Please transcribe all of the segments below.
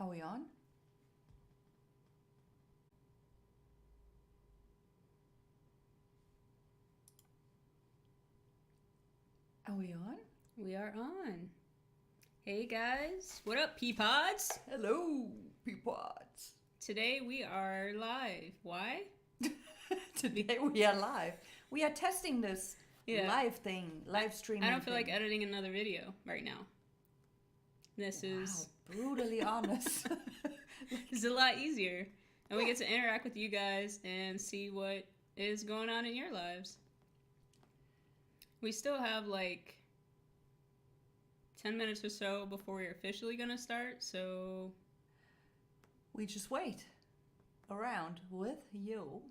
Are we on? Are we on? We are on. Hey guys, what up, Peapods? Hello, Peapods. Today we are live. Why? Today we are live. We are testing this live thing, live streaming. I don't feel thing. like editing another video right now. This is brutally honest. this is a lot easier. And we get to interact with you guys and see what is going on in your lives. We still have like 10 minutes or so before we're officially gonna start, so we just wait around with you.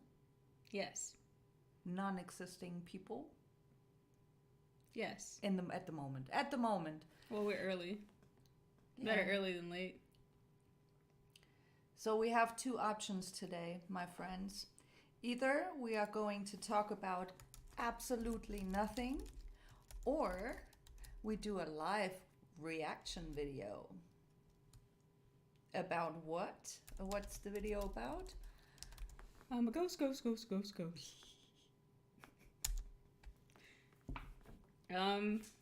Yes. Non-existing people. Yes. At the moment. At the moment. Well, we're early. Yeah. Better early than late. So we have two options today, my friends. Either we are going to talk about absolutely nothing, or we do a live reaction video. About what? What's the video about? I'm a ghost.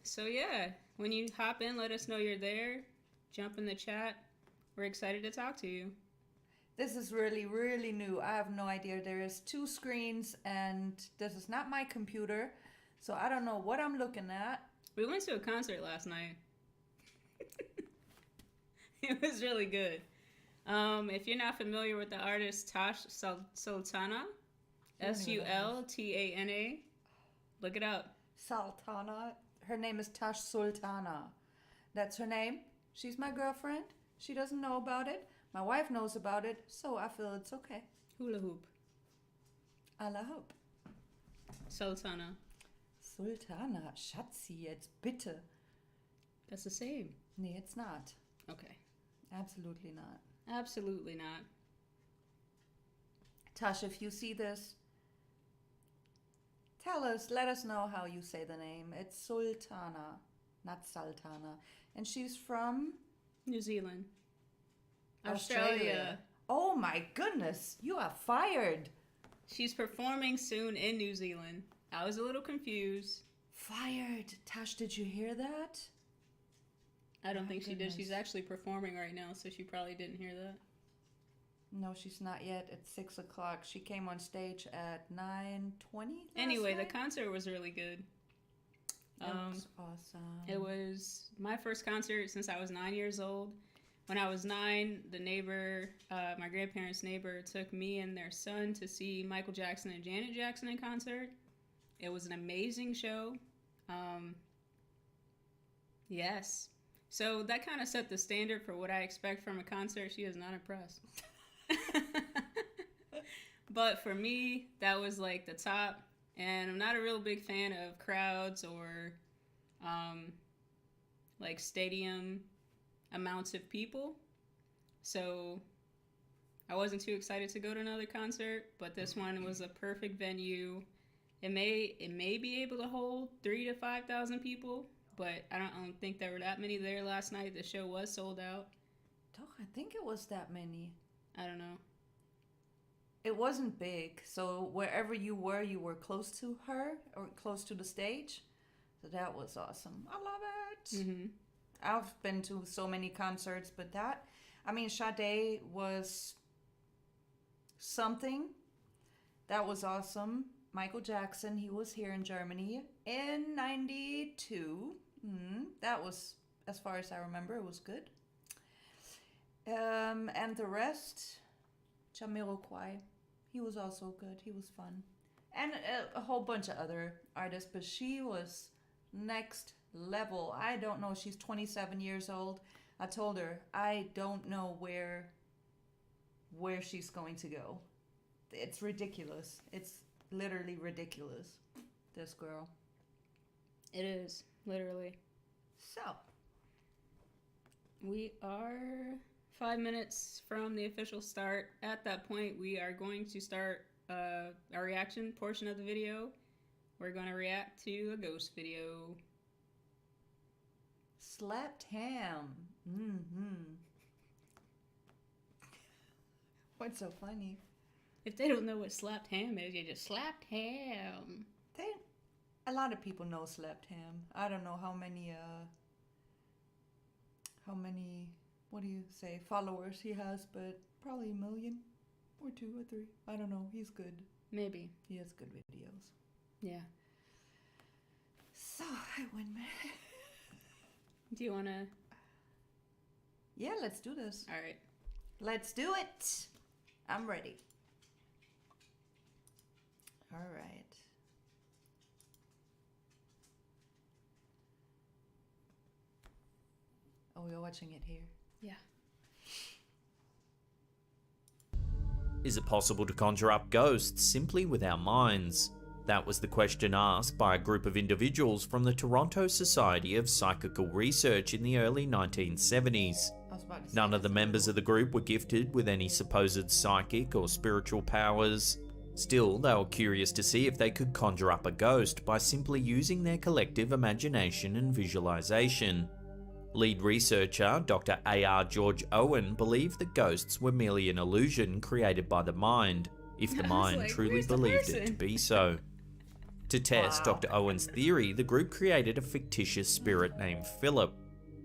So yeah, when you hop in, let us know you're there. Jump in the chat. We're excited to talk to you. This is really, really new. I have no idea. There is two screens and this is not my computer. So I don't know what I'm looking at. We went to a concert last night. It was really good. If you're not familiar with the artist Tash Sultana, Sultana, look it up. Sultana. Her name is Tash Sultana. That's her name. She's my girlfriend. She doesn't know about it. My wife knows about it, so I feel it's okay. Hula hoop. Alla hoop. Sultana. Sultana, Schatzi, jetzt bitte. That's the same. Nee, it's not. Okay. Absolutely not. Absolutely not. Tash, if you see this, let us know how you say the name. It's Sultana, not Sultana. And she's from? New Zealand. Australia. Oh my goodness, you are fired. She's performing soon in New Zealand. I was a little confused. Fired. Tash, did you hear that? I don't think she did. She's actually performing right now, so she probably didn't hear that. No, she's not yet. It's 6 o'clock. She came on stage at 9:20. Anyway, the concert was really good. It was awesome. It was my first concert since I was 9 years old. When I was 9, the neighbor, my grandparents' neighbor, took me and their son to see Michael Jackson and Janet Jackson in concert. It was an amazing show. Yes. So that kind of set the standard for what I expect from a concert. She is not impressed. But for me, that was like the top. And I'm not a real big fan of crowds or like stadium amounts of people. So I wasn't too excited to go to another concert, but this one was a perfect venue. It may be able to hold 3,000 to 5,000 people, but I don't think there were that many there last night. The show was sold out. I think it was that many. I don't know. It wasn't big, so wherever you were close to her or close to the stage. So that was awesome. I love it. Mm-hmm. I've been to so many concerts, but Sade was something. That was awesome. Michael Jackson, he was here in Germany in 92. That was, as far as I remember, it was good. And the rest, Jamiroquai, he was also good. He was fun. And a whole bunch of other artists, but she was next level. I don't know. She's 27 years old. I told her I don't know where she's going to go. It's ridiculous. It's literally ridiculous. This girl. It is, literally. So we are 5 minutes from the official start. At that point, we are going to start our reaction portion of the video. We're going to react to a ghost video. Slapped ham. What's so funny? If they don't know what slapped ham is, you just slapped ham. A lot of people know Slept Ham. I don't know how many, what do you say, followers he has, but probably 1 million or 2 or 3. I don't know. He's good. Maybe. He has good videos. Yeah. So I win. Do you want to? Yeah, let's do this. All right. Let's do it. I'm ready. All right. Oh, we're watching it here. Yeah. Is it possible to conjure up ghosts simply with our minds? That was the question asked by a group of individuals from the Toronto Society of Psychical Research in the early 1970s. None of the members of the group were gifted with any supposed psychic or spiritual powers. Still, they were curious to see if they could conjure up a ghost by simply using their collective imagination and visualization. Lead researcher Dr. A.R. George Owen believed that ghosts were merely an illusion created by the mind, if the mind truly believed it to be so. To test Dr. Owen's theory, the group created a fictitious spirit named Philip.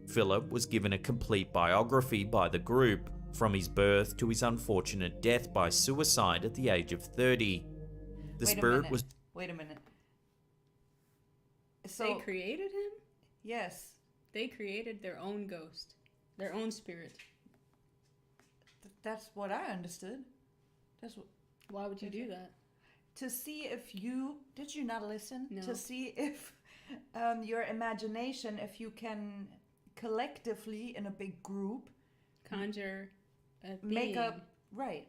Philip was given a complete biography by the group, from his birth to his unfortunate death by suicide at the age of 30. The spirit was... Wait a minute. So, they created him? Yes. They created their own ghost, their own spirit. That's what I understood. Why would you do that? To see if you... Did you not listen? No. To see if your imagination, if you can collectively in a big group... Conjure a being. Make up... Right.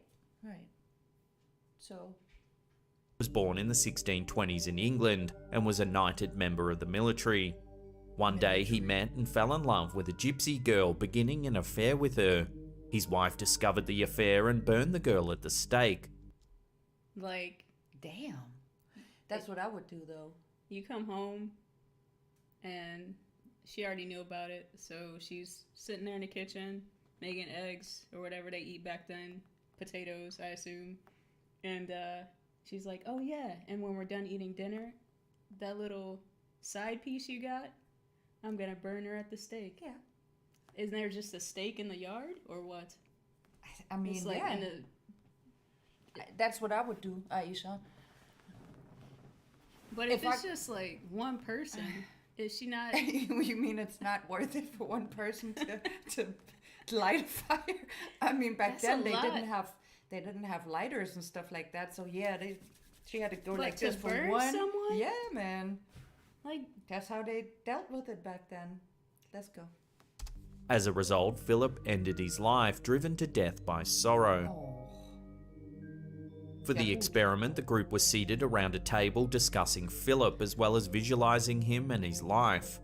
So... was born in the 1620s in England and was a knighted member of the military. One day he met and fell in love with a gypsy girl, beginning an affair with her. His wife discovered the affair and burned the girl at the stake. Like, damn. That's what I would do, though. You come home and she already knew about it, so she's sitting there in the kitchen making eggs or whatever they eat back then, potatoes, I assume. And she's like, oh yeah, and when we're done eating dinner, that little side piece you got, I'm gonna burn her at the stake. Yeah. Isn't there just a stake in the yard, or what? I mean, it's like yeah. That's what I would do, Aisha. But if it's just like one person, is she not... You mean it's not worth it for one person to light a fire? I mean, back then they didn't have lighters and stuff like that. So yeah, she had to go like this for one. Someone? Yeah, man. Like, that's how they dealt with it back then. Let's go. As a result, Philip ended his life, driven to death by sorrow. Oh. For the experiment, the group was seated around a table discussing Philip as well as visualizing him and his life.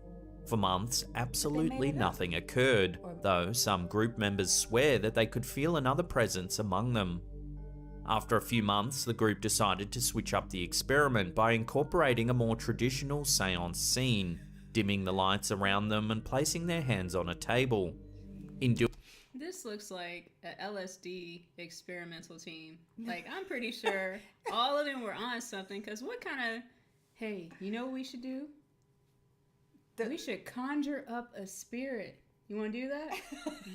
For months, absolutely nothing occurred, though some group members swear that they could feel another presence among them. After a few months, the group decided to switch up the experiment by incorporating a more traditional seance scene, dimming the lights around them and placing their hands on a table. This looks like a LSD experimental team. Like, I'm pretty sure all of them were on something, because what kind of... Hey, you know what we should do? We should conjure up a spirit. You want to do that?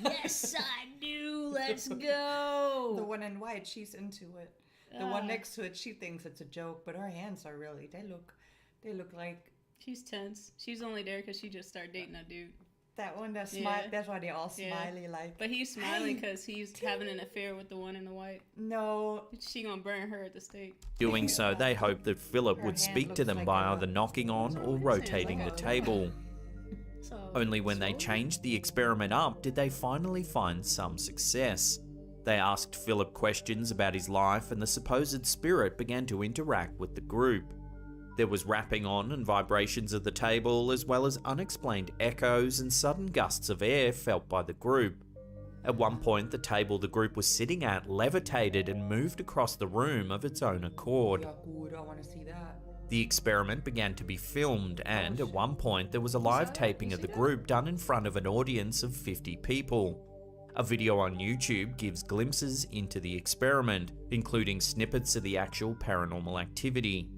Yes, I do. Let's go. The one in white, she's into it. The one next to it, she thinks it's a joke, but her hands are really... They look like... She's tense. She's only there because she just started dating a dude. That one, that's why they all smiley like. But he's smiling because he's having an affair with the one in the white. No. She gonna burn her at the stake. Doing so, they hoped that Philip would speak to them by either knocking on or rotating the table. Only when they changed the experiment up did they finally find some success. They asked Philip questions about his life, and the supposed spirit began to interact with the group. There was rapping on and vibrations of the table, as well as unexplained echoes and sudden gusts of air felt by the group. At one point, the table the group was sitting at levitated and moved across the room of its own accord. Yeah, good. I want to see that. The experiment began to be filmed, and at one point there was a live taping of the group done in front of an audience of 50 people. A video on YouTube gives glimpses into the experiment, including snippets of the actual paranormal activity.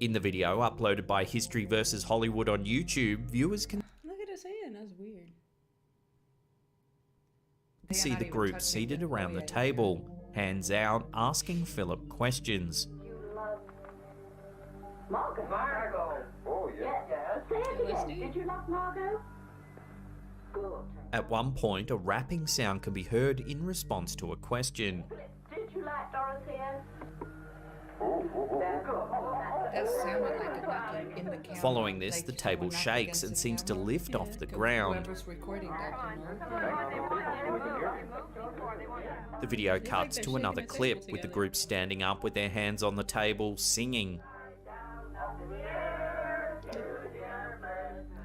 In the video uploaded by History vs. Hollywood on YouTube, viewers can Look at his hand. That's weird. They are see not the even group touching seated it. around Oh, the yeah, table, hands out, asking Philip questions. You love Margot. Margot. Oh, yeah. Say it again. LSD. Did you love Margot? Good. At one point, a rapping sound can be heard in response to a question. Did you like Dorothea? That sounded like a knocking in the camera. Following this, like the table someone knocked shakes against and the seems to camera. lift off the Yeah, ground. Whoever's recording that, The video like cuts they're to shaking another the table clip with the together. group standing up with their hands on the table, singing.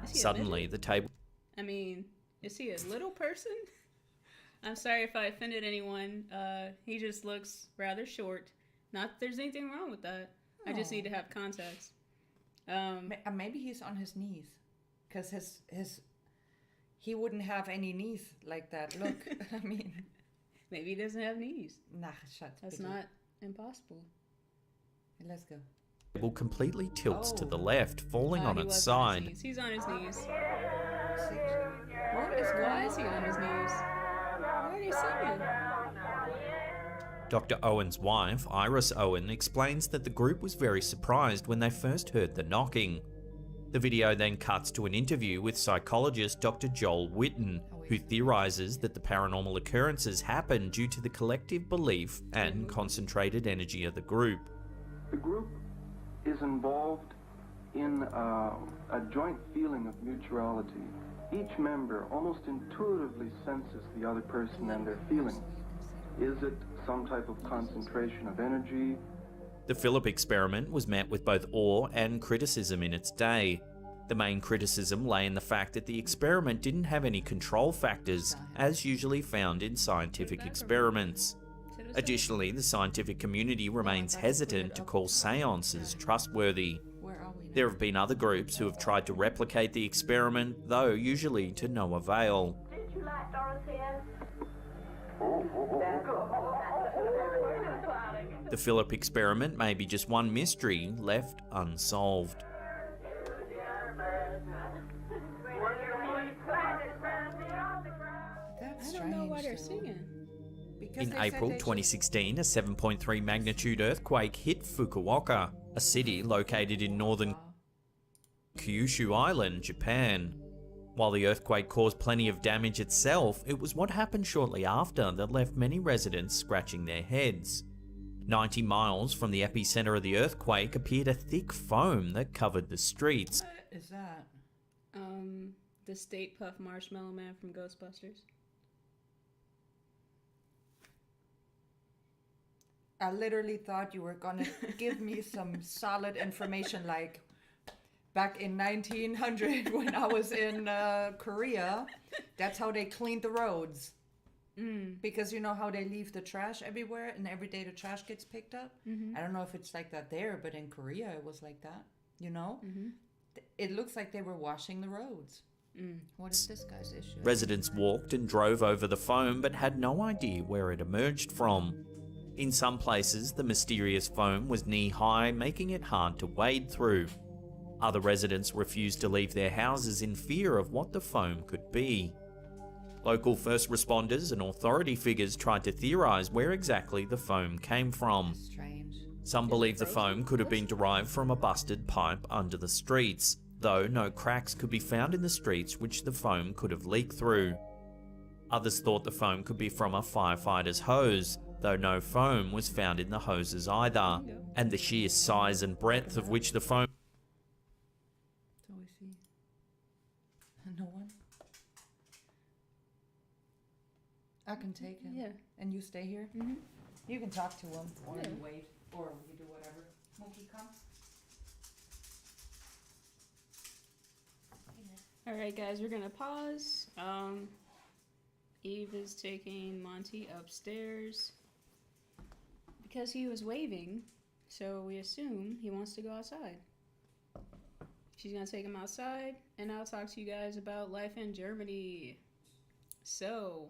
Is he a Suddenly, the table I mean, is he a little person? I'm sorry if I offended anyone. He just looks rather short. Not that there's anything wrong with that. I just need to have context. Maybe he's on his knees, because he wouldn't have any knees like that. Look, I mean, Maybe he doesn't have knees. nah, shut. That's not impossible. Let's go. completely tilts to the Oh. left, falling on He its was on his side. knees. He's on his knees. Why Why is he on his knees? Why are they singing? Dr. Owen's wife, Iris Owen, explains that the group was very surprised when they first heard the knocking. The video then cuts to an interview with psychologist Dr. Joel Witten, who theorizes that the paranormal occurrences happen due to the collective belief and concentrated energy of the group. The group is involved in a joint feeling of mutuality. Each member almost intuitively senses the other person and their feelings. Is it some type of concentration of energy? The Philip experiment was met with both awe and criticism in its day. The main criticism lay in the fact that the experiment didn't have any control factors, as usually found in scientific experiments. Additionally, the scientific community remains hesitant to call seances trustworthy. Where are we now? There have been other groups who have tried to replicate the experiment, though usually to no avail. Did you like Dorothea? The Philip experiment may be just one mystery left unsolved. That's I don't know why they're strange, though. singing. Because In they said April they should- 2016, a 7.3 magnitude earthquake hit Fukuoka, a city located in northern Kyushu Island, Japan. While the earthquake caused plenty of damage itself, it was what happened shortly after that left many residents scratching their heads. 90 miles from the epicenter of the earthquake appeared a thick foam that covered the streets. What is that? The State Puff Marshmallow Man from Ghostbusters. I literally thought you were gonna give me some solid information, like back in 1900 when I was in Korea. That's how they cleaned the roads. Because you know how they leave the trash everywhere, and every day the trash gets picked up. I don't know if it's like that there, but in Korea it was like that. You know, it looks like they were washing the roads. What is this guy's issue? Residents walked and drove over the foam but had no idea where it emerged from. In some places, the mysterious foam was knee-high, making it hard to wade through. Other residents refused to leave their houses in fear of what the foam could be. Local first responders and authority figures tried to theorize where exactly the foam came from. Strange. Some believe the foam could have been derived from a busted pipe under the streets, though no cracks could be found in the streets which the foam could have leaked through. Others thought the foam could be from a firefighter's hose, though no foam was found in the hoses either, and the sheer size and breadth of which the foam So we see. No one. I can take him. Yeah. And you stay here. You can talk to him, or Yeah. you wait, or you do whatever. Mookie, come. Alright guys, we're gonna pause. Eve is taking Monty upstairs because he was waving, so we assume he wants to go outside. She's gonna take him outside, and I'll talk to you guys about life in Germany. So,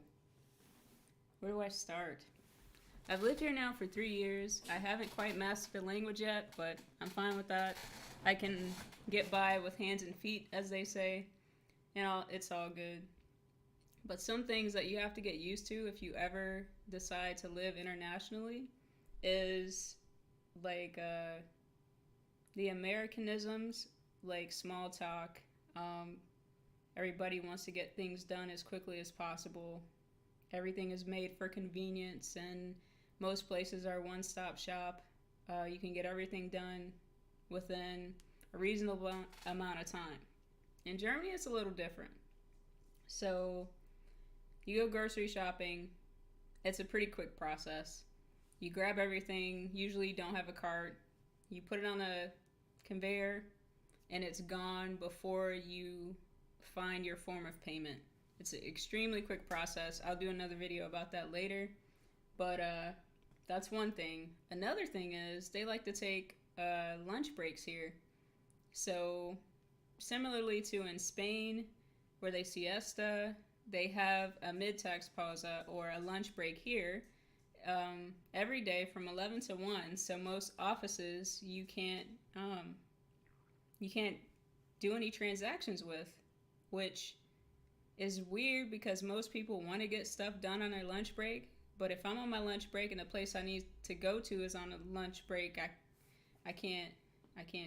where do I start? I've lived here now for 3 years. I haven't quite mastered the language yet, but I'm fine with that. I can get by with hands and feet, as they say, and it's all good. But some things that you have to get used to if you ever decide to live internationally is like the Americanisms, like small talk. Everybody wants to get things done as quickly as possible. Everything is made for convenience, and most places are one-stop shop. You can get everything done within a reasonable amount of time. In Germany, it's a little different. So you go grocery shopping. It's a pretty quick process. You grab everything. Usually you don't have a cart. You put it on a conveyor, and it's gone before you find your form of payment. It's an extremely quick process. I'll do another video about that later. But that's one thing. Another thing is they like to take lunch breaks here. So similarly to in Spain, where they siesta, they have a mid-tax pausa or a lunch break here every day from 11 to 1. So most offices you can't do any transactions with, which is weird because most people want to get stuff done on their lunch break. But if I'm on my lunch break and the place I need to go to is on a lunch break, I can't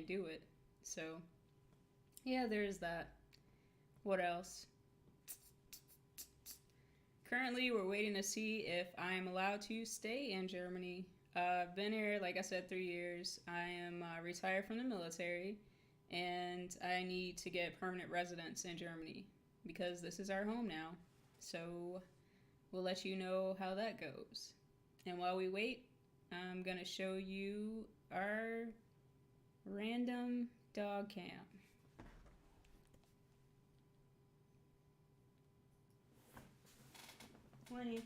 do it. So yeah, there's that. What else? Currently, we're waiting to see if I am allowed to stay in Germany. I've been here, like I said, 3 years. I am retired from the military, and I need to get permanent residence in Germany because this is our home now. So we'll let you know how that goes. And while we wait, I'm going to show you our random dog cam. Winnie.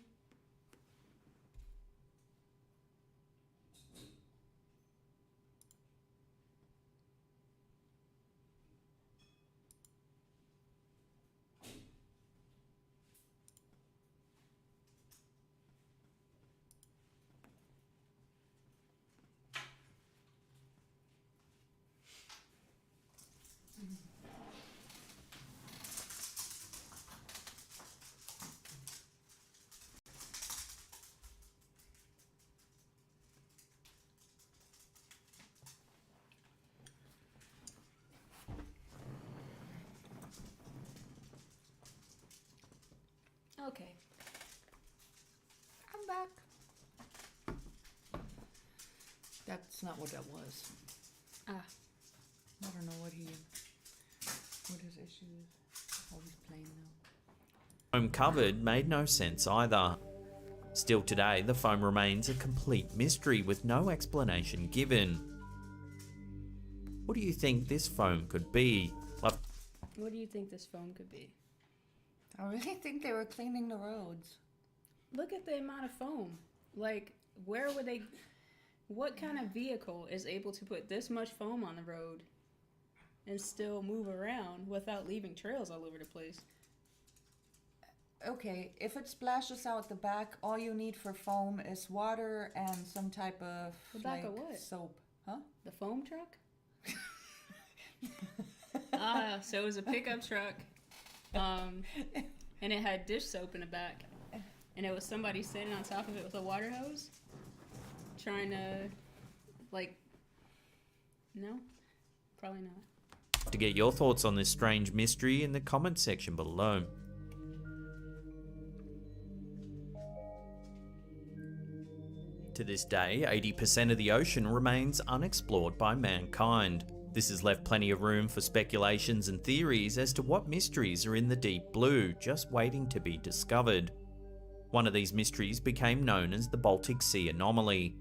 Okay. I'm back. That's not what that was. Ah. I don't know what his issue is. Oh, he's playing now. Foam covered made no sense either. Still today, the foam remains a complete mystery with no explanation given. What do you think this foam could be? What do you think this foam could be? I really think they were cleaning the roads. Look at the amount of foam. Like, where would they... What kind of vehicle is able to put this much foam on the road and still move around without leaving trails all over the place? Okay, if it splashes out the back, all you need for foam is water and some type of The back of what? soap. Huh? The foam truck? So it was a pickup truck. And it had dish soap in the back. And it was somebody sitting on top of it with a water hose. Trying to, like... No? Probably not. To get your thoughts on this strange mystery in the comments section below. To this day, 80% of the ocean remains unexplored by mankind. This has left plenty of room for speculations and theories as to what mysteries are in the deep blue, just waiting to be discovered. One of these mysteries became known as the Baltic Sea anomaly.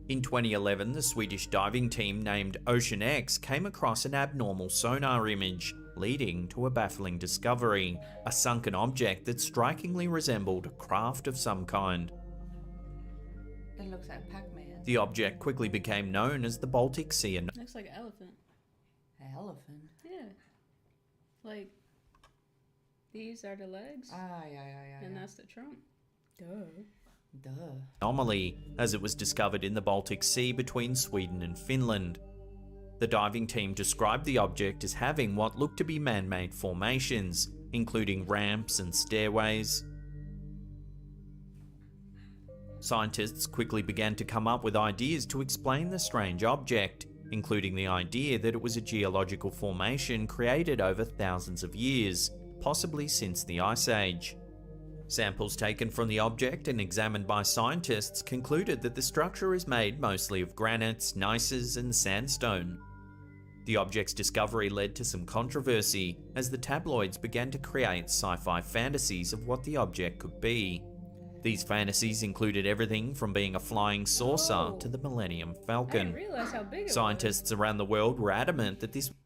In 2011, the Swedish diving team named Ocean X came across an abnormal sonar image, leading to a baffling discovery, a sunken object that strikingly resembled a craft of some kind. It looks like Pac-Man. The object quickly became known as the Baltic Sea anomaly. Looks like an elephant. An elephant? Yeah. Like, These are the legs, and that's the trunk. Duh. Anomaly, as it was discovered in the Baltic Sea between Sweden and Finland. The diving team described the object as having what looked to be man-made formations, including ramps and stairways. Scientists quickly began to come up with ideas to explain the strange object, including the idea that it was a geological formation created over thousands of years, possibly since the Ice Age. Samples taken from the object and examined by scientists concluded that the structure is made mostly of granites, gneisses, and sandstone. The object's discovery led to some controversy, as the tabloids began to create sci-fi fantasies of what the object could be. These fantasies included everything from being a flying saucer to the Millennium I Falcon. didn't realize how big it Scientists around the world were adamant that this was.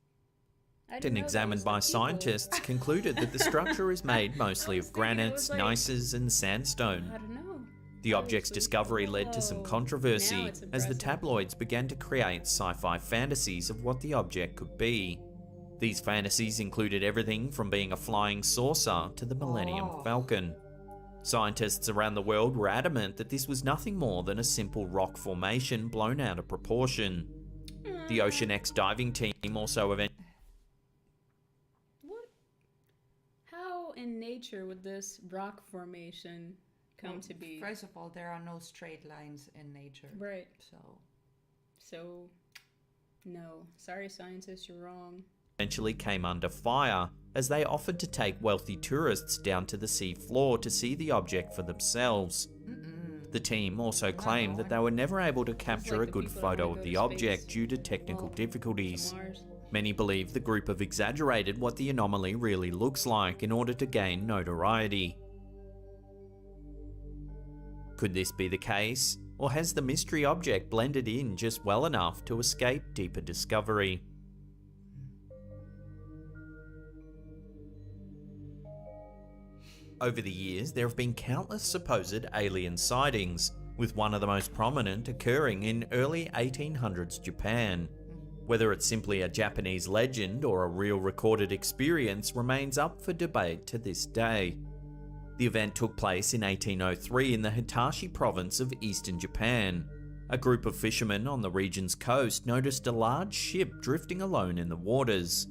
I and didn't know that examined was by the people. scientists concluded that the structure is made mostly of was thinking it granites, was like- gneisses, and sandstone. I don't know. The object's discovery led to some Whoa. controversy, Now it's as the impressive. tabloids began to create sci-fi fantasies of what the object could be. These fantasies included everything from being a flying saucer to the Millennium Falcon. Scientists around the world were adamant that this was nothing more than a simple rock formation blown out of proportion. The Ocean X diving team also eventually What? How in nature would this rock formation come to be? First of all, there are no straight lines in nature. Right. So, No. Sorry, scientists, you're wrong. came under fire, as they offered to take wealthy tourists down to the sea floor to see the object for themselves. The team also claimed that they were never able to capture like a the good people that photo wanna of go the to object space. due to technical Well, difficulties. To Mars. Many believe the group have exaggerated what the anomaly really looks like in order to gain notoriety. Could this be the case, or has the mystery object blended in just well enough to escape deeper discovery? Over the years, there have been countless supposed alien sightings, with one of the most prominent occurring in early 1800s Japan. Whether it's simply a Japanese legend or a real recorded experience remains up for debate to this day. The event took place in 1803 in the Hitachi province of eastern Japan. A group of fishermen on the region's coast noticed a large ship drifting alone in the waters.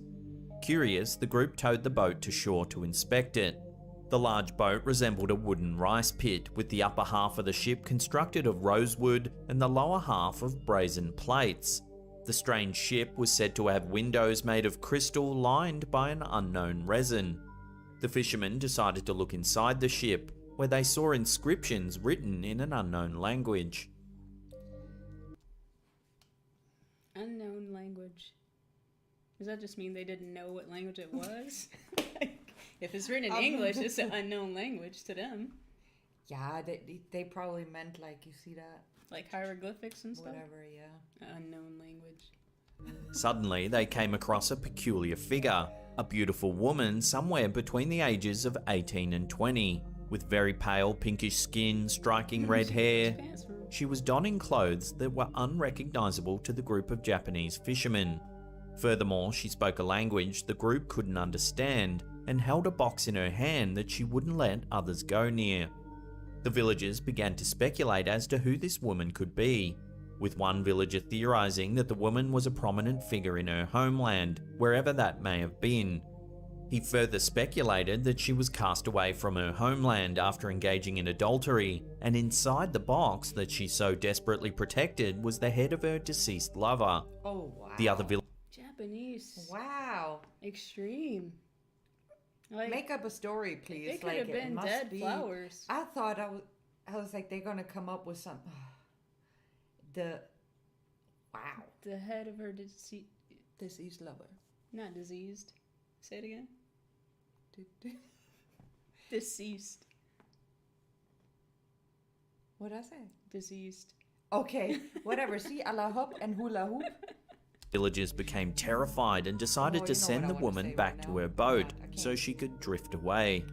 Curious, the group towed the boat to shore to inspect it. The large boat resembled a wooden rice pit, with the upper half of the ship constructed of rosewood and the lower half of brazen plates. The strange ship was said to have windows made of crystal lined by an unknown resin. The fishermen decided to look inside the ship, where they saw inscriptions written in an unknown language. Unknown language. Does that just mean they didn't know what language it was? If it's written in English, it's an unknown language to them. yeah, they probably meant like, you see that? Like hieroglyphics and stuff? Whatever, yeah. Unknown language. Suddenly, they came across a peculiar figure, a beautiful woman somewhere between the ages of 18 and 20, with very pale pinkish skin, striking red hair. She was donning clothes that were unrecognizable to the group of Japanese fishermen. Furthermore, she spoke a language the group couldn't understand and held a box in her hand that she wouldn't let others go near. The villagers began to speculate as to who this woman could be, with one villager theorizing that the woman was a prominent figure in her homeland, wherever that may have been. He further speculated that she was cast away from her homeland after engaging in adultery, and inside the box that she so desperately protected was the head of her deceased lover. Oh, wow. The other Japanese. Wow. Extreme. Like, Make up a story, please. it could like, have been must dead be. flowers. I thought I was like, they're gonna come up with some. Wow. The head of her Deceased lover. not diseased. Say it again. Deceased. What'd I say? Diseased. Okay, whatever. See, a la hop and hula hoop. villagers became terrified and decided Oh, to you know send what the I wanna woman say back right to now. her Oh, boat God, I can't. so she could drift away.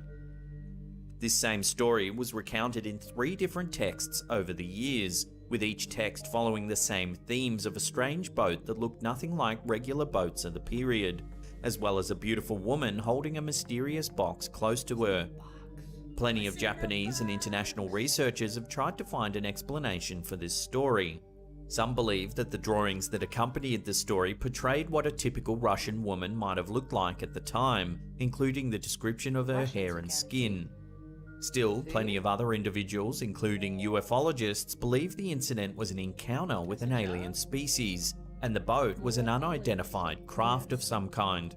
This same story was recounted in 3 different texts over the years, with each text following the same themes of a strange boat that looked nothing like regular boats of the period. as well as a beautiful woman holding a mysterious box close to her. Plenty of Japanese and international researchers have tried to find an explanation for this story. Some believe that the drawings that accompanied the story portrayed what a typical Russian woman might have looked like at the time, including the description of her hair and skin. Still, plenty of other individuals, including ufologists, believe the incident was an encounter with an alien species, and the boat was an unidentified craft of some kind.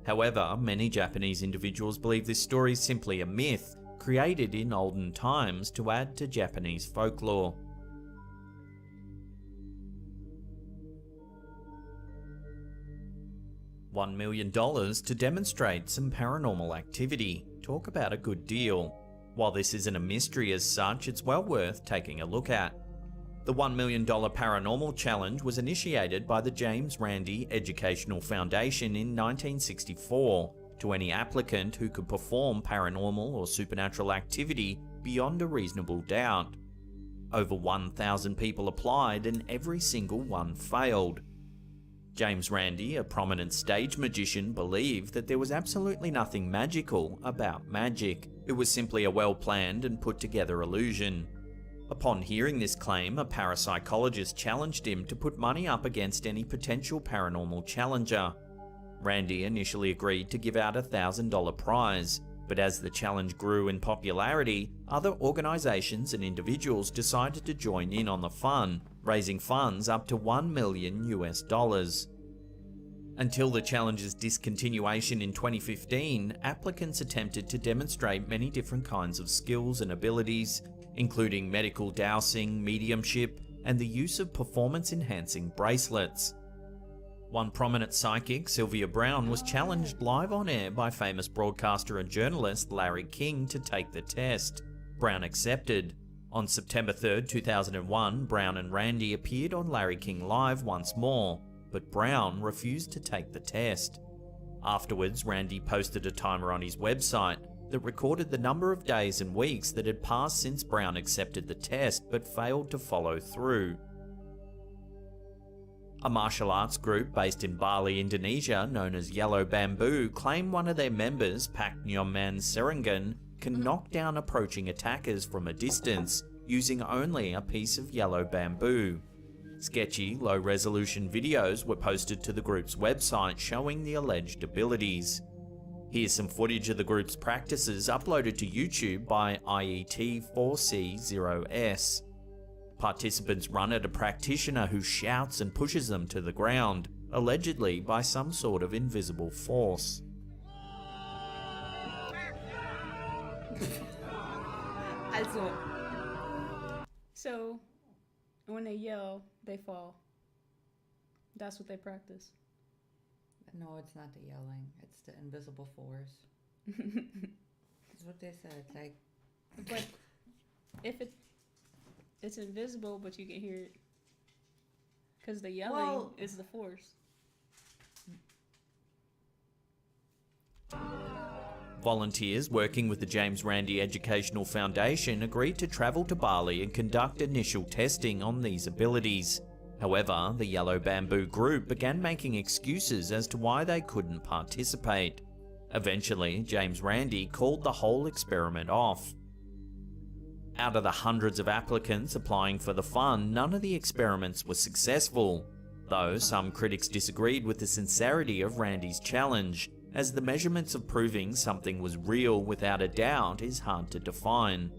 However, many Japanese individuals believe this story is simply a myth, created in olden times to add to Japanese folklore. $1 million to demonstrate some paranormal activity. Talk about a good deal. While this isn't a mystery as such, it's well worth taking a look at. The $1 million Paranormal Challenge was initiated by the James Randi Educational Foundation in 1964 to any applicant who could perform paranormal or supernatural activity beyond a reasonable doubt. Over 1,000 people applied and every single one failed. James Randi, a prominent stage magician, believed that there was absolutely nothing magical about magic. It was simply a well-planned and put-together illusion. Upon hearing this claim, a parapsychologist challenged him to put money up against any potential paranormal challenger. Randi initially agreed to give out a $1,000 prize, but as the challenge grew in popularity, other organizations and individuals decided to join in on the fun, raising funds up to $1 million. Until the challenge's discontinuation in 2015, applicants attempted to demonstrate many different kinds of skills and abilities, including medical dowsing, mediumship, and the use of performance-enhancing bracelets. One prominent psychic, Sylvia Brown, was challenged live on air by famous broadcaster and journalist Larry King to take the test. Brown accepted. On September 3, 2001, Brown and Randi appeared on Larry King Live once more, but Brown refused to take the test. Afterwards, Randi posted a timer on his website that recorded the number of days and weeks that had passed since Brown accepted the test but failed to follow through. A martial arts group based in Bali, Indonesia, known as Yellow Bamboo, claim one of their members, Pak Nyoman Serengan, can knock down approaching attackers from a distance using only a piece of yellow bamboo. Sketchy, low-resolution videos were posted to the group's website showing the alleged abilities. Here's some footage of the group's practices uploaded to YouTube by IET4C0S. Participants run at a practitioner who shouts and pushes them to the ground, allegedly by some sort of invisible force. So, when they yell, they fall. That's what they practice. No, it's not the yelling. It's the invisible force. That's what they said. It's like, But if it's invisible, but you can hear it, because the yelling is the force. Volunteers working with the James Randi Educational Foundation agreed to travel to Bali and conduct initial testing on these abilities. However, the Yellow Bamboo group began making excuses as to why they couldn't participate. Eventually, James Randi called the whole experiment off. Out of the hundreds of applicants applying for the fund, none of the experiments were successful, though some critics disagreed with the sincerity of Randi's challenge, as the measurements of proving something was real without a doubt is hard to define.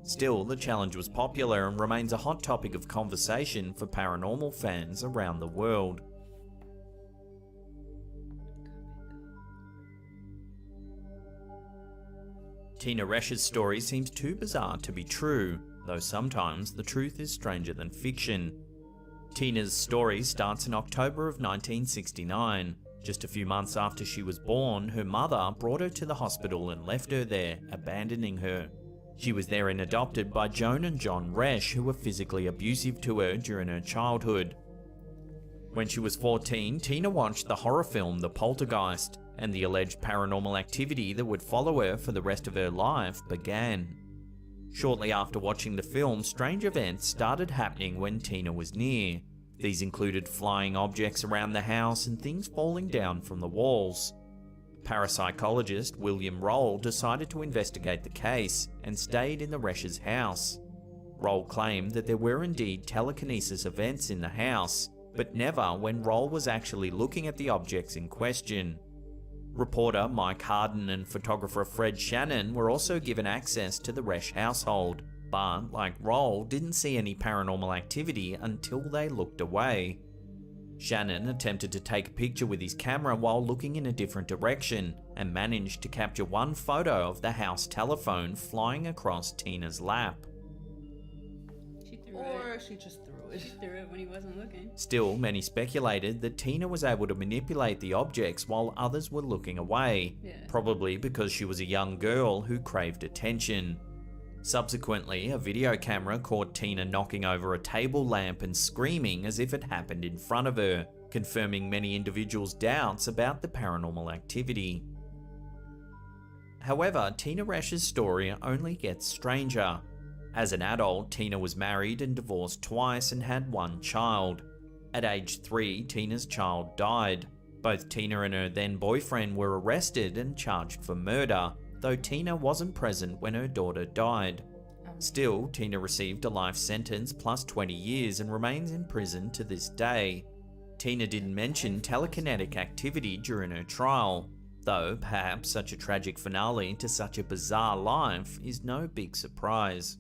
Still, the challenge was popular and remains a hot topic of conversation for paranormal fans around the world. Tina Resh's story seems too bizarre to be true, though sometimes the truth is stranger than fiction. Tina's story starts in October of 1969. Just a few months after she was born, her mother brought her to the hospital and left her there, abandoning her. She was therein adopted by Joan and John Resh, who were physically abusive to her during her childhood. When she was 14, Tina watched the horror film The Poltergeist, and the alleged paranormal activity that would follow her for the rest of her life began. Shortly after watching the film, strange events started happening when Tina was near. These included flying objects around the house and things falling down from the walls. Parapsychologist William Roll decided to investigate the case and stayed in the Resh's house. Roll claimed that there were indeed telekinesis events in the house, but never when Roll was actually looking at the objects in question. Reporter Mike Harden and photographer Fred Shannon were also given access to the Resh household, but, like Roll, didn't see any paranormal activity until they looked away. Shannon attempted to take a picture with his camera while looking in a different direction, and managed to capture one photo of the house telephone flying across Tina's lap. She threw Or it. she just threw it. She threw it when he wasn't looking. Still, many speculated that Tina was able to manipulate the objects while others were looking away, Yeah. probably because she was a young girl who craved attention. Subsequently, a video camera caught Tina knocking over a table lamp and screaming as if it happened in front of her, confirming many individuals' doubts about the paranormal activity. However, Tina Resh's story only gets stranger. As an adult, Tina was married and divorced twice and had one child. At age 3, Tina's child died. Both Tina and her then boyfriend were arrested and charged for murder, though Tina wasn't present when her daughter died. Still, Tina received a life sentence plus 20 years and remains in prison to this day. Tina didn't mention telekinetic activity during her trial, though perhaps such a tragic finale to such a bizarre life is no big surprise.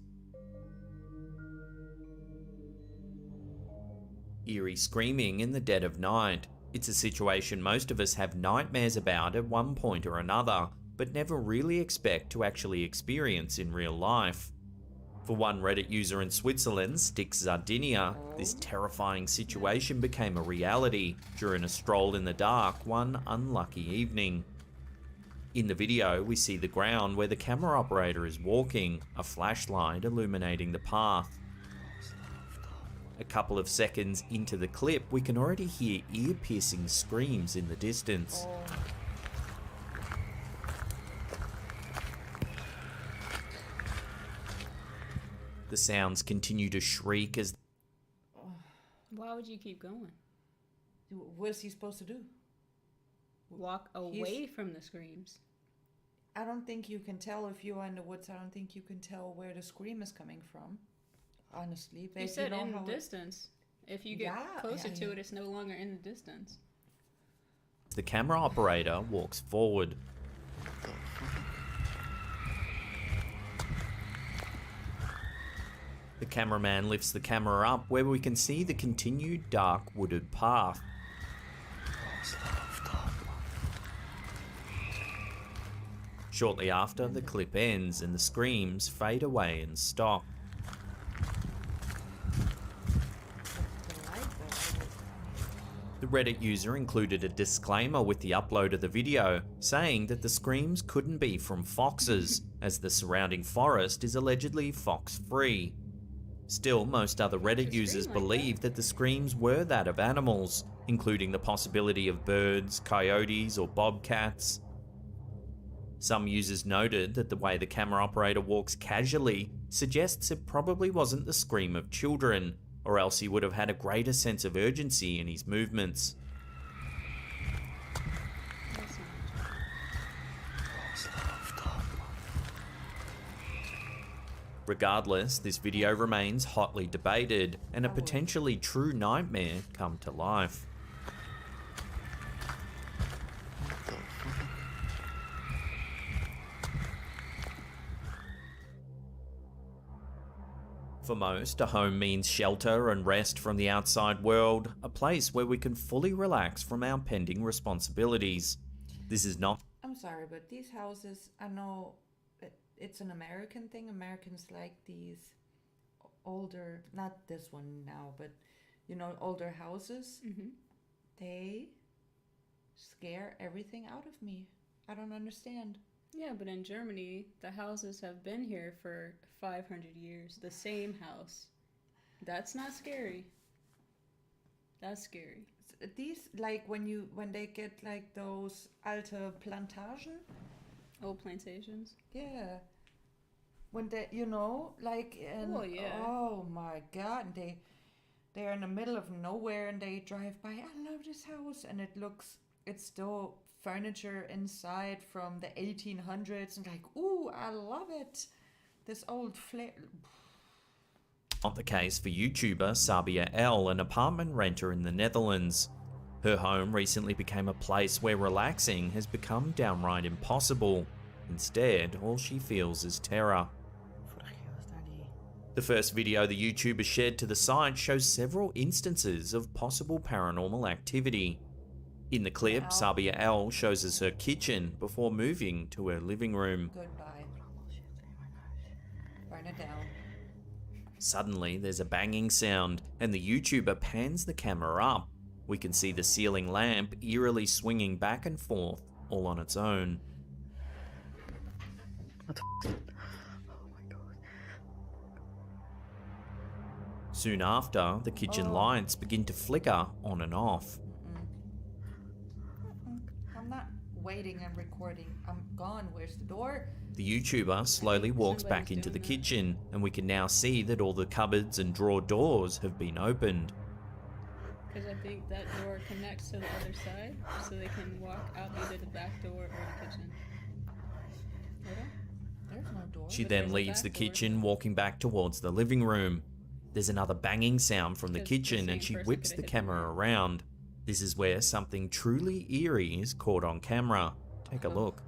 Eerie screaming in the dead of night. It's a situation most of us have nightmares about at one point or another, but never really expect to actually experience in real life. For one Reddit user in Switzerland, Stix Zardinia, this terrifying situation became a reality during a stroll in the dark one unlucky evening. In the video, we see the ground where the camera operator is walking, a flashlight illuminating the path. A couple of seconds into the clip, we can already hear ear-piercing screams in the distance. The sounds continue to shriek as Why would you keep going? What is he supposed to do? Walk away from the screams. I don't think you can tell if you are in the woods. I don't think you can tell where the scream is coming from. Honestly, You said in the distance. If you get closer to yeah. it, it's no longer in the distance. the camera operator walks forward. The cameraman lifts the camera up where we can see the continued dark wooded path. Shortly after, the clip ends and the screams fade away and stop. The Reddit user included a disclaimer with the upload of the video, saying that the screams couldn't be from foxes, as the surrounding forest is allegedly fox-free. Still, most other Reddit users believe that the screams were that of animals, including the possibility of birds, coyotes, or bobcats. Some users noted that the way the camera operator walks casually suggests it probably wasn't the scream of children, or else he would have had a greater sense of urgency in his movements. Regardless, this video remains hotly debated, and a potentially true nightmare come to life. For most, a home means shelter and rest from the outside world, a place where we can fully relax from our pending responsibilities. This is not... I'm sorry, but these houses, I know it's an American thing. Americans like these older, not this one now, but you know, older houses. Mm-hmm. They scare everything out of me. I don't understand. Yeah, but in Germany, the houses have been here for 500 years. The same house. That's not scary. That's scary. These, like when they get like those alte Plantagen. Old plantations. Yeah. When they, you know, like, and, Oh, yeah. oh my God, and they, they're in the middle of nowhere and they drive by. I love this house, and it's still furniture inside from the 1800s, and like, ooh, I love it. This old flair. Not the case for YouTuber Sabia L, an apartment renter in the Netherlands. Her home recently became a place where relaxing has become downright impossible. Instead, all she feels is terror. The first video the YouTuber shared to the site shows several instances of possible paranormal activity. In the clip, Sabia L shows us her kitchen before moving to her living room. Goodbye. Burn it down. Suddenly, there's a banging sound, and the YouTuber pans the camera up. We can see the ceiling lamp eerily swinging back and forth, all on its own. What the f? Oh my god. Soon after, the kitchen lights begin to flicker on and off. I'm not waiting and recording. I'm gone. Where's the door? The YouTuber slowly walks back Somebody's into the doing that. kitchen, and we can now see that all the cupboards and drawer doors have been opened. Because I think that door connects to the other side, so they can walk out either the back door or the kitchen. Hold on. There's no door. She But then there's a leaves the back door. kitchen, walking back towards the living room. There's another banging sound from the Because the kitchen, and same she person whips could've the hit the camera room. around. This is where something truly eerie is caught on camera. Take a look.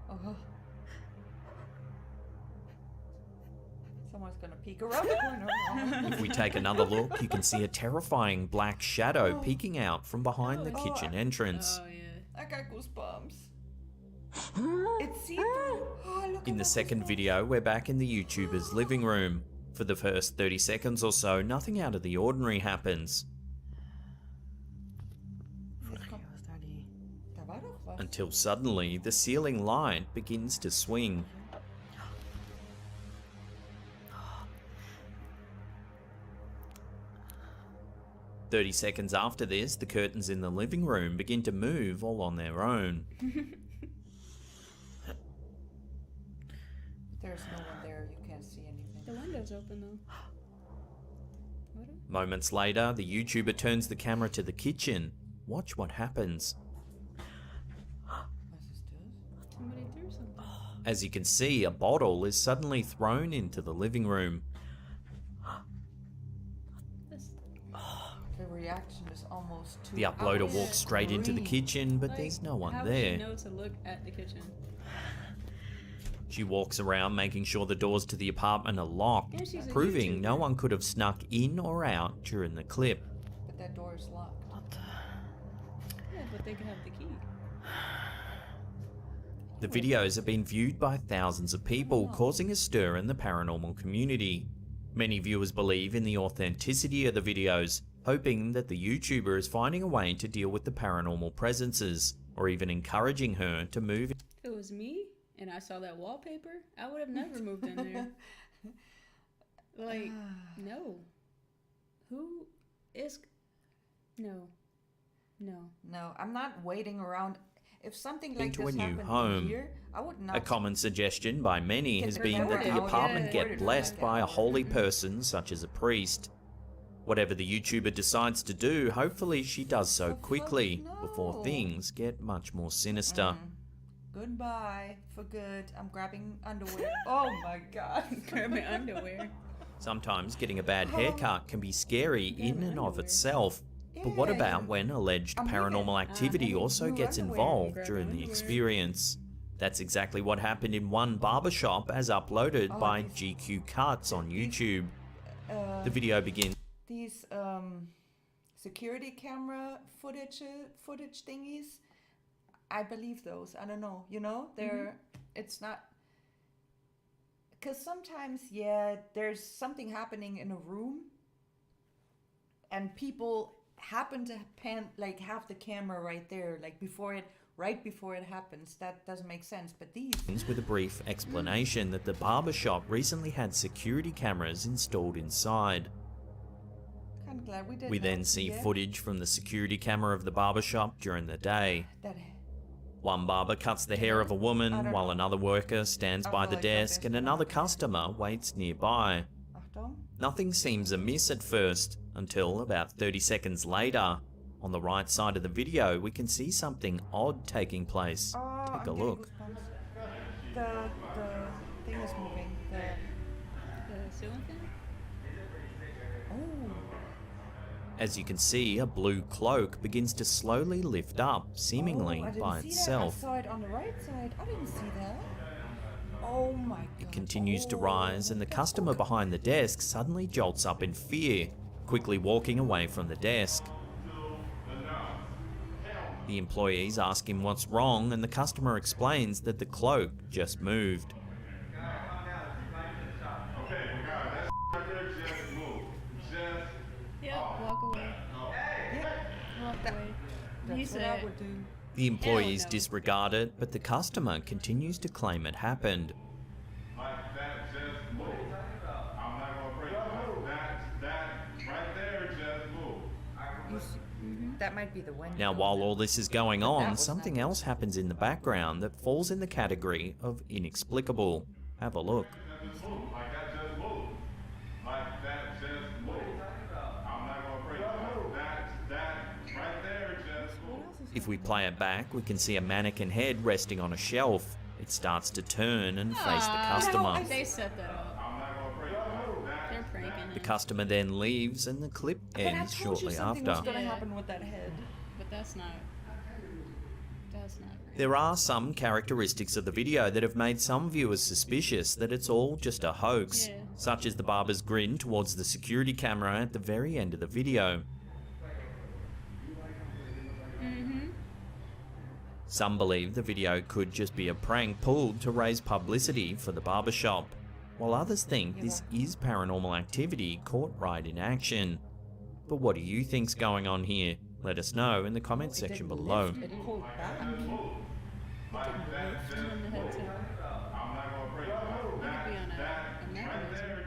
Oh. Someone's gonna peek around the corner. If we take another look, you can see a terrifying black shadow peeking out from behind the Oh. kitchen entrance. Oh yeah. I got goosebumps. It's see-through. Oh, look In at the those second goosebumps. video, we're back in the YouTuber's living room. For the first 30 seconds or so, nothing out of the ordinary happens, Vorige keer was daar die... Daar war doch was. until suddenly the ceiling light begins to swing. "30 seconds after this, the curtains in the living room begin to move all on their own. There's no one there. You can't see anything. The window's open though. What? Moments later, the YouTuber turns the camera to the kitchen. Watch what happens. Was is this? Somebody threw something. As you can see, a bottle is suddenly thrown into the living room. This. The reaction is almost too. The uploader I walks straight into the scream. kitchen, but Like, there's no one how there. would she know to look at the kitchen? She walks around making sure the doors to the apartment are locked, And she's a proving no YouTuber. one could have snuck in or out during the clip. But that door is locked. Wat de... Yeah, but they could have the key. The videos have been viewed by thousands of people, causing a stir in the paranormal community. Many viewers believe in the authenticity of the videos, hoping that the YouTuber is finding a way to deal with the paranormal presences, or even encouraging her to move. If it was me and I saw that wallpaper, I would have never moved in there. Like, no. Who is... No. No. No, I'm not waiting around. If something like Into this a new happened home. here, I would not. A common suggestion by many has Get been her that the out, apartment yeah. get blessed by a holy Mhm. person such as a priest. Whatever the YouTuber decides to do, hopefully she does so Oh, fuck quickly before no. things get much more sinister. Goodbye for good. I'm grabbing underwear. Oh my god. Grab my underwear. Sometimes getting a bad haircut can be scary in and of underwear. itself. But what Yeah, about yeah. when alleged I'm paranormal leaving. activity I'm also leaving gets underwear. involved Grab during the underwear. experience? That's exactly what happened in one barber shop as uploaded Oh, by these- GQ Cuts on YouTube. The Uh, video begins these security camera footage thingies, I believe those. I don't know. You know, they're. It's not. Because sometimes, yeah, there's something happening in a room, and people happen to have the camera right there, like right before it happens. That doesn't make sense. But these. with a brief explanation that the barber shop recently had security cameras installed inside. Kind of glad we did. We that. then see Yeah, footage from the security camera of the barber shop during the day. That. One barber cuts the hair of a I woman don't while know. another worker stands I by feel the like desk something's and gonna another happen. customer waits nearby. Achtung. Nothing seems amiss at first, until about 30 seconds later. On the right side of the video, we can see something odd taking place. Oh, Take a I'm getting look. goosebumps. The thing is moving. The ceiling fan? Oh. As you can see, a blue cloak begins to slowly lift up, seemingly I didn't by see itself. That. I saw it on the right side. I didn't see that. Oh my god. It continues to rise, and the customer behind the desk suddenly jolts up in fear, quickly walking away from the desk. The employees ask him what's wrong, and the customer explains that the cloak just moved. Yep, walk away. Walk away. He That's what I said, would do. The employees no. disregard it, but the customer continues to claim it happened. You see, that might be the one. Now, while all this is going on, was something not- else happens in the background that falls in the category of inexplicable. Have a look. If we play it back, we can see a mannequin head resting on a shelf. It starts to turn and face the customer. They set that up. They're pranking The him. customer then leaves, and the clip But I ends told you shortly something after. was gonna Yeah. happen with that head. But that's not right. There are some characteristics of the video that have made some viewers suspicious that it's all just a hoax, Yeah. such as the barber's grin towards the security camera at the very end of the video. Some believe the video could just be a prank pulled to raise publicity for the barber shop, while others think this is paranormal activity caught right in action. But what do you think's going on here? Let us know in the comment section below. It pulled back. And then the head too. It could be on a mechanism.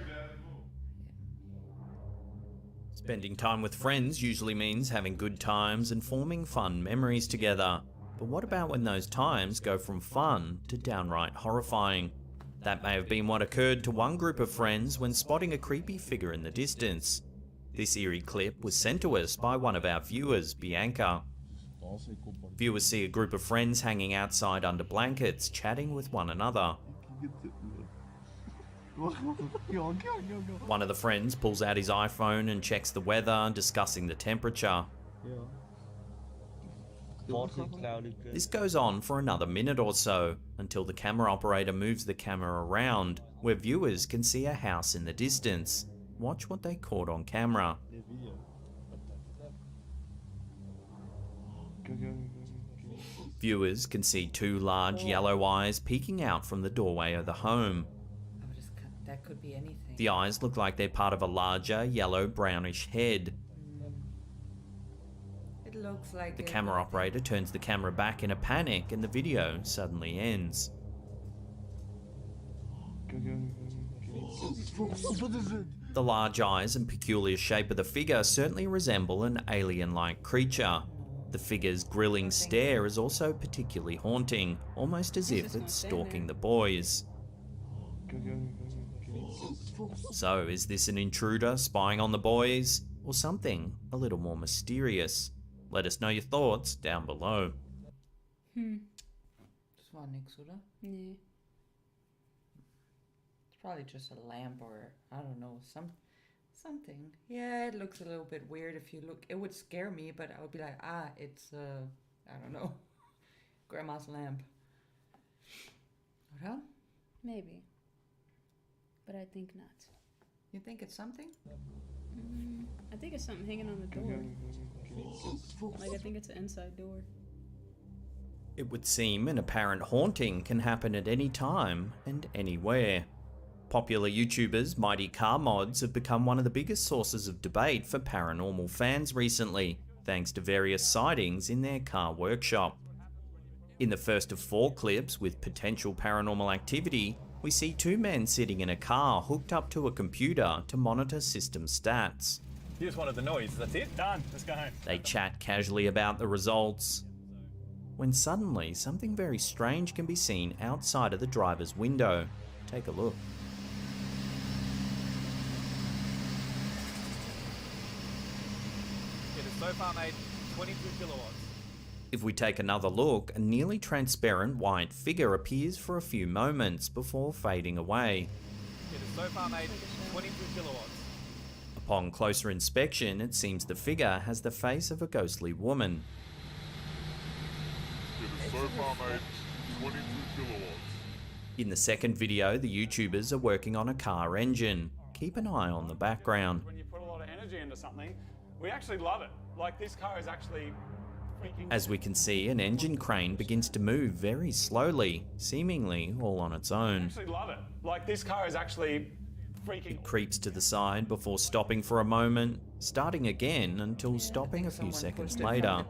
Spending time with friends usually means having good times and forming fun memories together. But what about when those times go from fun to downright horrifying? That may have been what occurred to one group of friends when spotting a creepy figure in the distance. This eerie clip was sent to us by one of our viewers, Bianca. Viewers see a group of friends hanging outside under blankets, chatting with one another. One of the friends pulls out his iPhone and checks the weather, discussing the temperature. This goes on for another minute or so, until the camera operator moves the camera around, where viewers can see a house in the distance. Watch what they caught on camera. Viewers can see two large yellow eyes peeking out from the doorway of the home. That could be anything. The eyes look like they're part of a larger yellow-brownish head. It looks like The camera operator turns the camera back in a panic, and the video suddenly ends. The large eyes and peculiar shape of the figure certainly resemble an alien-like creature. The figure's grilling stare is also particularly haunting, almost as if it's stalking the boys. So, is this an intruder spying on the boys, or something a little more mysterious? Let us know your thoughts down below. Das war nix, oder? Yeah. It's probably just a lamp or I don't know, something. Yeah, it looks a little bit weird if you look. It would scare me, but I would be like, it's I don't know, grandma's lamp. Oder? Maybe. But I think not. You think it's something? I think it's something hanging on the door. Like, I think it's an inside door. It would seem an apparent haunting can happen at any time and anywhere. Popular YouTubers Mighty Car Mods have become one of the biggest sources of debate for paranormal fans recently, thanks to various sightings in their car workshop. In the first of 4 clips with potential paranormal activity, we see 2 men sitting in a car hooked up to a computer to monitor system stats. He just wanted the noise. That's it. Done. Let's go home. They chat casually about the results, when suddenly something very strange can be seen outside of the driver's window. Take a look. So far made 22 kilowatts. If we take another look, a nearly transparent white figure appears for a few moments before fading away. It is so far made 22 kilowatts. Upon closer inspection, it seems the figure has the face of a ghostly woman. It is so far made 22 kilowatts. In the second video, the YouTubers are working on a car engine. Keep an eye on the background. When you put a lot of energy into something, we actually love it. Like this car is actually freaking... As we can see, an engine crane begins to move very slowly, seemingly all on its own. actually love it. Like this car is actually freaking... It creeps to the side before stopping for a moment, starting again until stopping a few seconds later.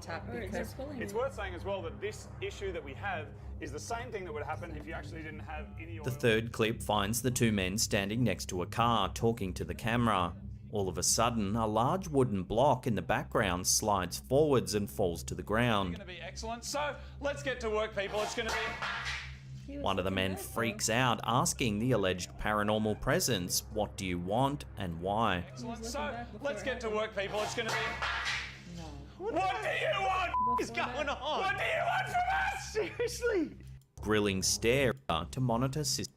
It's worth saying as well that this issue that we have is the same thing that would happen if you actually didn't have any oil. The third clip finds the two men standing next to a car talking to the camera. All of a sudden, a large wooden block in the background slides forwards and falls to the ground. It's going to be excellent. So let's get to work, people. It's going to be... One of the men freaks out, asking the alleged paranormal presence, "What do you want and why?" Excellent. So let's get to work, people. It's going to be... What do you want? Is going on? What do you want from us? Seriously? Grilling stare to monitor system.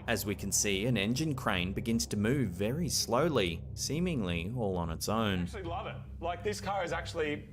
As we can see, an engine crane begins to move very slowly, seemingly all on its own. Actually love it. Like this car is actually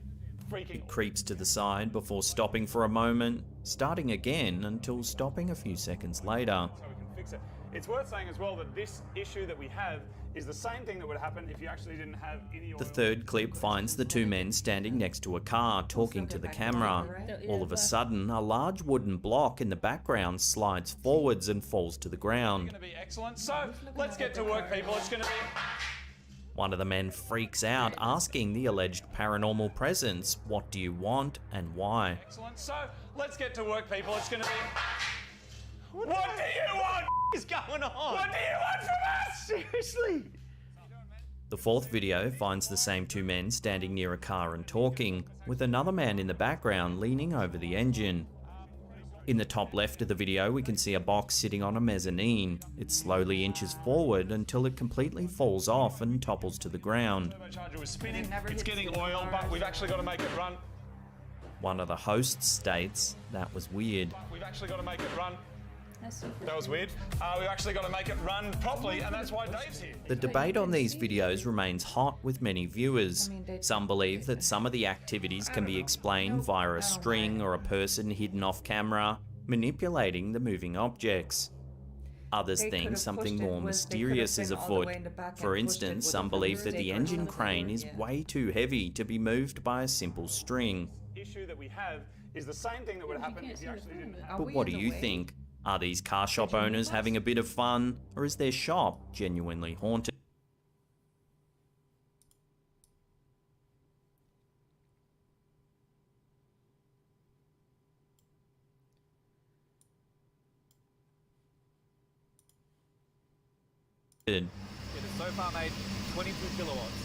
freaking... It creeps to the side before stopping for a moment, starting again until stopping a few seconds later. So we can fix it. It's worth saying as well that this issue that we have is the same thing that would happen if you actually didn't have any oil. The third clip finds the two men standing next to a car talking to the camera. All of a sudden, a large wooden block in the background slides forwards and falls to the ground. It's going to be excellent. So let's get to work, people. It's going to be... One of the men freaks out, asking the alleged paranormal presence, "What do you want and why?" Excellent. So let's get to work, people. It's going to be... What do you want? Is going on? What do you want from us? Seriously? The fourth video finds the same two men standing near a car and talking, with another man in the background leaning over the engine. In the top left of the video, we can see a box sitting on a mezzanine. It slowly inches forward until it completely falls off and topples to the ground. Turbocharger was spinning. It's getting oil, but we've actually got to make it run. One of the hosts states, "That was weird." We've actually got to make it run. That's super That was weird. We've actually got to make it run properly, and that's why Dave's here. The debate on these videos remains hot with many viewers. Some believe that some of the activities can be explained via a string or a person hidden off camera, manipulating the moving objects. Others think something more mysterious is afoot. For instance, some believe that the engine crane is way too heavy to be moved by a simple string. The issue that we have is the same thing that would happen if you actually didn't have... But what do you think? Are these car shop owners having a bit of fun, or is their shop genuinely haunted? It has so far made 22 kilowatts.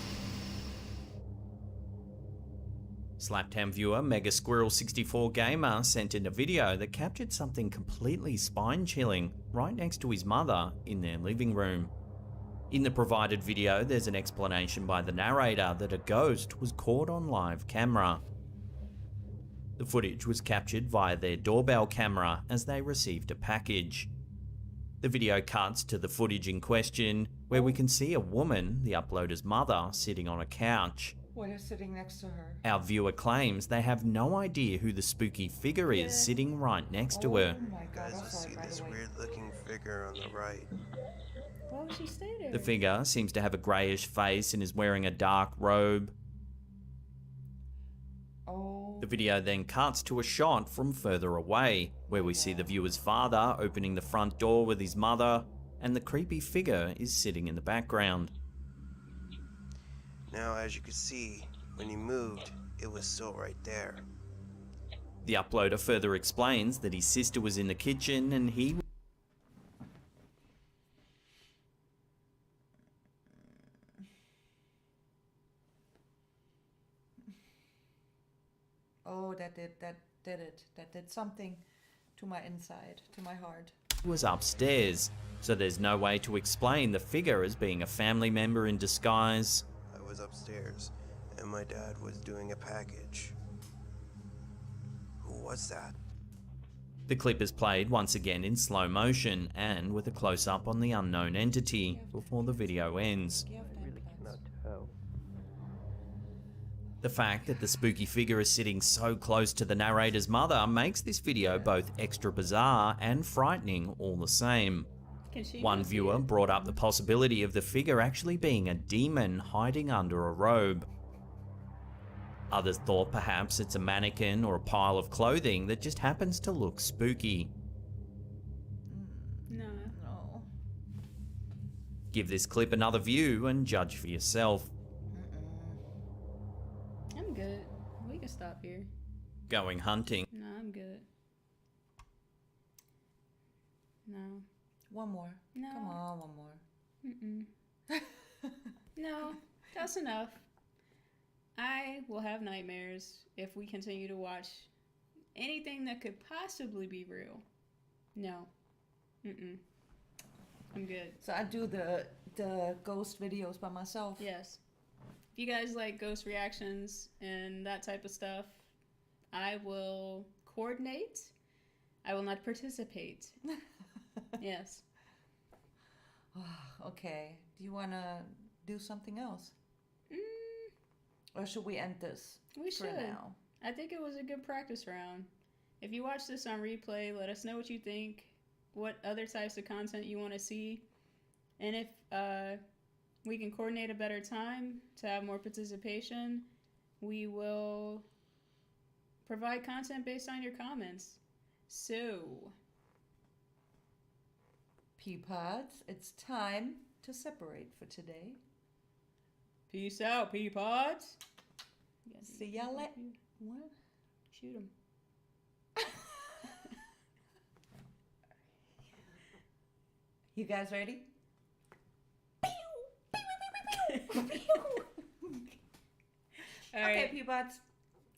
Slaptown viewer Mega Squirrel 64 Gamer sent in a video that captured something completely spine-chilling right next to his mother in their living room. In the provided video, there's an explanation by the narrator that a ghost was caught on live camera. The footage was captured via their doorbell camera as they received a package. The video cuts to the footage in question, where we can see a woman, the uploader's mother, sitting on a couch. What is sitting next to her? Our viewer claims they have no idea who the spooky figure is sitting right next to her. Oh my god, Guys I will saw see it right this away. weird looking figure on the right. Why would she stay there? The figure seems to have a greyish face and is wearing a dark robe. Oh. The video then cuts to a shot from further away, where we see the viewer's father opening the front door with his mother, and the creepy figure is sitting in the background. Now, as you can see, when he moved, it was still right there. The uploader further explains that his sister was in the kitchen and he... Oh, that did it. That did something to my inside, to my heart. was upstairs, so there's no way to explain the figure as being a family member in disguise. I was upstairs, and my dad was doing a package. Who was that? The clip is played once again in slow motion and with a close-up on the unknown entity before the video ends. Give I them really plugs. cannot tell. The fact that the spooky figure is sitting so close to the narrator's mother makes this video both extra bizarre and frightening all the same. Can she One go see viewer it? brought up the possibility of the figure actually being a demon hiding under a robe. Others thought perhaps it's a mannequin or a pile of clothing that just happens to look spooky. No. No. Give this clip another view and judge for yourself. I'm good. We can stop here. Going hunting. No, I'm good. No. One more. No. Come on, one more. Mm-mm. No, that's enough. I will have nightmares if we continue to watch anything that could possibly be real. No. Mm-mm. I'm good. So I do the ghost videos by myself. Yes. If you guys like ghost reactions and that type of stuff, I will coordinate. I will not participate. Yes. Okay. Do you want to do something else? Or should we end this We for should. now? I think it was a good practice round. If you watch this on replay, let us know what you think, what other types of content you want to see, and if we can coordinate a better time to have more participation, we will provide content based on your comments. So, Peapods, it's time to separate for today. peace out, Peapods. See y'all later. What? Shoot 'em. You guys ready? All right. Okay, Peapods.